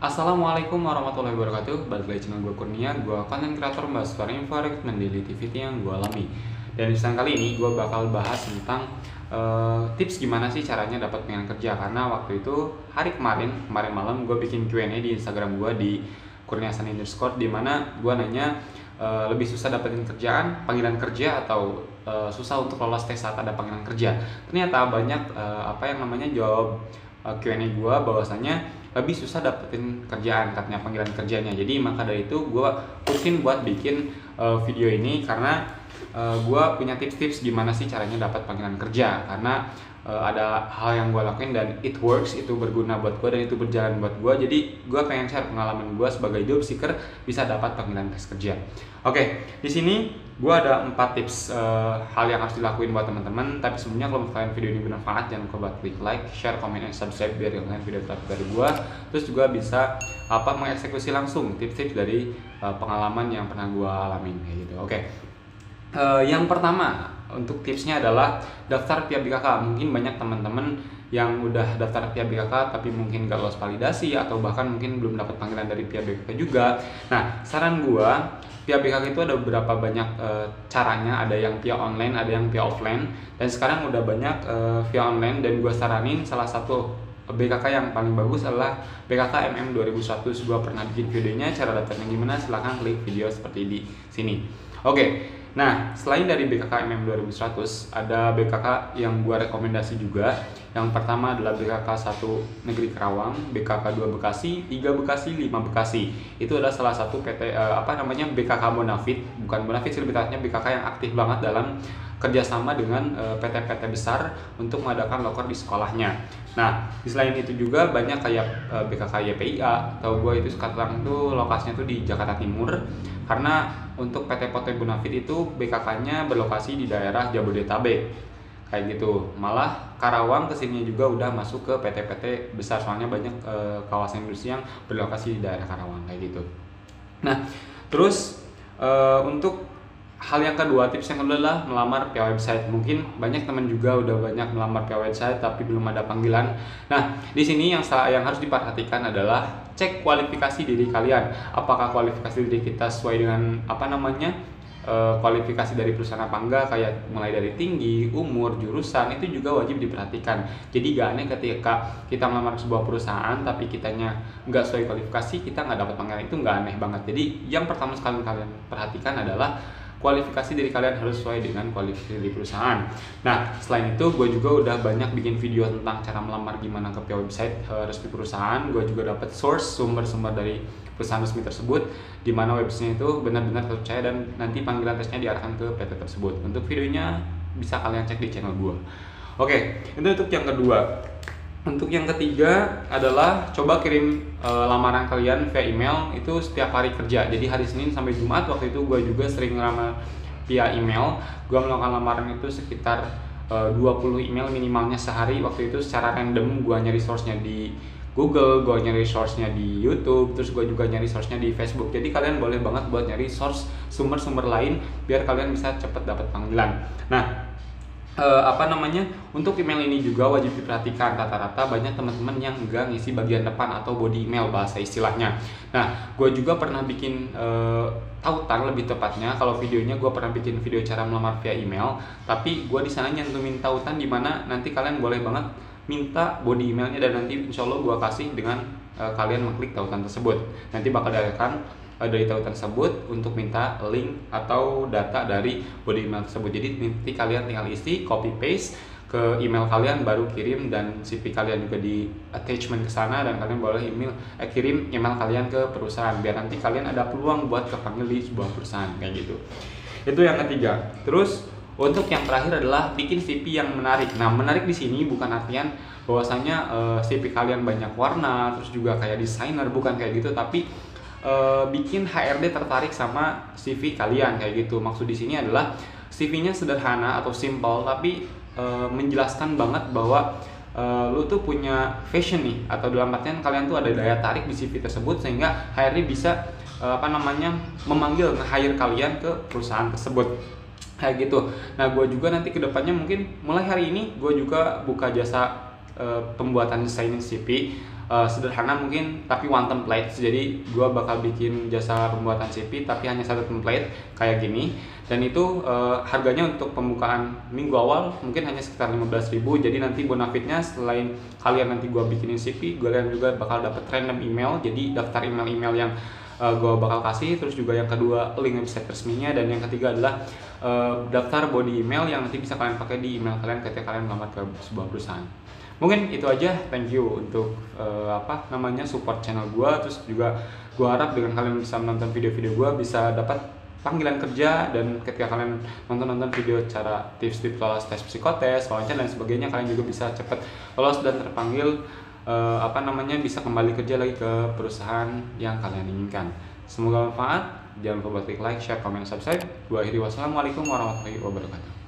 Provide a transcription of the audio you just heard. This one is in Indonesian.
Assalamualaikum warahmatullahi wabarakatuh. Balik lagi channel gue Kurnia. Gue konten kreator bahas foreign forex dan daily activity yang gue alami. Dan di kesempatan kali ini gue bakal bahas tentang tips gimana sih caranya dapat pengen kerja. Karena waktu itu hari kemarin malam gue bikin Q&A di Instagram gue di _kurniasan_, di mana gue nanya lebih susah dapetin kerjaan, panggilan kerja, atau susah untuk lolos tes saat ada panggilan kerja. Ternyata banyak jawab Q&A gue bahwasanya lebih susah dapetin kerjaan katanya panggilan kerjanya. Jadi maka dari itu gue putusin buat bikin video ini karena gue punya tips-tips gimana sih caranya dapat panggilan kerja. Karena ada hal yang gue lakuin dan it works, itu berguna buat gue dan itu berjalan buat gue. Jadi gue pengen share pengalaman gue sebagai job seeker bisa dapat panggilan tes kerja. Oke, di sini gue ada 4 tips hal yang harus dilakuin buat teman-teman. Tapi sebelumnya kalau kalian video ini bermanfaat, jangan lupa buat klik like, share, komen, dan subscribe biar kalian video terbaru dari gue. Terus juga bisa mengeksekusi langsung tips-tips dari pengalaman yang pernah gue alamin kayak gitu. Oke. Yang pertama untuk tipsnya adalah daftar via BKK. Mungkin banyak teman-teman yang udah daftar via BKK tapi mungkin gak lolos validasi atau bahkan mungkin belum dapat panggilan dari via BKK juga. Nah, saran gua via BKK itu ada beberapa banyak caranya. Ada yang via online, ada yang via offline. Dan sekarang udah banyak via online, dan gua saranin salah satu BKK yang paling bagus adalah BKK MM 2100. Gua pernah bikin videonya, cara daftarnya gimana, silahkan klik video seperti di sini. Oke. Nah, selain dari BKK MM 2100, ada BKK yang gua rekomendasi juga. Yang pertama adalah BKK 1 Negeri Karawang, BKK 2 Bekasi, 3 Bekasi, 5 Bekasi. Itu adalah salah satu BKK Bonafit, bukan Bonafit sih, lebih tepatnya BKK yang aktif banget dalam kerjasama dengan PT-PT besar untuk mengadakan loker di sekolahnya. Nah, selain itu juga banyak kayak BKK YPIA, atau gue itu sekarang tuh lokasinya tuh di Jakarta Timur. Karena untuk PT Bonafit itu BKK-nya berlokasi di daerah Jabodetabek kayak gitu. Malah Karawang kesini juga udah masuk ke PT-PT besar, soalnya banyak kawasan industri yang berlokasi di daerah Karawang kayak gitu. Nah, terus untuk hal yang kedua, tips yang kedua adalah melamar via website. Mungkin banyak teman juga udah banyak melamar via website tapi belum ada panggilan. Nah, di sini yang harus diperhatikan adalah cek kualifikasi diri kalian. Apakah kualifikasi diri kita sesuai dengan kualifikasi dari perusahaan apa enggak, kayak mulai dari tinggi, umur, jurusan, itu juga wajib diperhatikan. Jadi gak aneh ketika kita melamar sebuah perusahaan tapi kitanya nggak sesuai kualifikasi, kita nggak dapat panggilan, itu nggak aneh banget. Jadi yang pertama sekali kalian perhatikan adalah kualifikasi diri kalian harus sesuai dengan kualifikasi di perusahaan. Nah, selain itu gue juga udah banyak bikin video tentang cara melamar gimana ke website resmi perusahaan. Gue juga dapat source sumber-sumber dari perusahaan resmi tersebut, di mana websitenya itu benar-benar terpercaya dan nanti panggilan tesnya diarahkan ke PT tersebut. Untuk videonya bisa kalian cek di channel gue. Oke, itu untuk yang kedua. Untuk yang ketiga adalah coba kirim lamaran kalian via email itu setiap hari kerja. Jadi hari Senin sampai Jumat. Waktu itu gue juga sering ngelamar via email. Gue melakukan lamaran itu sekitar 20 email minimalnya sehari. Waktu itu secara random gue nyari source-nya di Google, gue nyari source-nya di YouTube, terus gue juga nyari source-nya di Facebook. Jadi kalian boleh banget buat nyari source sumber-sumber lain biar kalian bisa cepet dapat panggilan. Nah, untuk email ini juga wajib diperhatikan. Rata-rata banyak teman-teman yang enggak ngisi bagian depan atau body email bahasa istilahnya. Nah, gue juga pernah bikin tautan, lebih tepatnya kalau videonya gue pernah bikin video cara melamar via email, tapi gue di sana nyantumin tautan di mana nanti kalian boleh banget minta body emailnya, dan nanti insya Allah gue kasih dengan kalian mengklik tautan tersebut. Nanti bakal diadakan dari tautan tersebut untuk minta link atau data dari body email tersebut. Jadi nanti kalian tinggal isi, copy paste ke email kalian, baru kirim, dan CV kalian juga di attachment ke sana, dan kalian boleh kirim email kalian ke perusahaan biar nanti kalian ada peluang buat kepanggil di sebuah perusahaan kayak gitu. Itu yang ketiga. Terus untuk yang terakhir adalah bikin CV yang menarik. Nah, menarik di sini bukan artian bahwasanya CV kalian banyak warna, terus juga kayak desainer, bukan kayak gitu, tapi bikin HRD tertarik sama CV kalian kayak gitu. Maksud di sini adalah CV-nya sederhana atau simple, tapi menjelaskan banget bahwa lu tuh punya fashion nih, atau dalam artian kalian tuh ada daya tarik di CV tersebut sehingga HRD bisa memanggil, nge-hire kalian ke perusahaan tersebut kayak gitu. Nah, gue juga nanti kedepannya mungkin mulai hari ini gue juga buka jasa pembuatan desain CV sederhana mungkin tapi one template. Jadi gue bakal bikin jasa pembuatan CV tapi hanya satu template kayak gini, dan itu harganya untuk pembukaan minggu awal mungkin hanya sekitar 15.000. Jadi nanti bonafitnya selain kalian nanti gue bikinin CV, kalian juga bakal dapet random email, jadi daftar email-email yang gue bakal kasih. Terus juga yang kedua link website resminya, dan yang ketiga adalah daftar body email yang nanti bisa kalian pakai di email kalian ketika kalian melamar ke sebuah perusahaan. Mungkin itu aja. Thank you untuk support channel gue. Terus juga gue harap dengan kalian bisa menonton video-video gue bisa dapat panggilan kerja, dan ketika kalian nonton video cara tips-tips lolos tes psikotes, wawancara dan sebagainya, kalian juga bisa cepat lolos dan terpanggil bisa kembali kerja lagi ke perusahaan yang kalian inginkan. Semoga bermanfaat. Jangan lupa buat klik like, share, komen, subscribe. Gua akhiri, wassalamualaikum warahmatullahi wabarakatuh.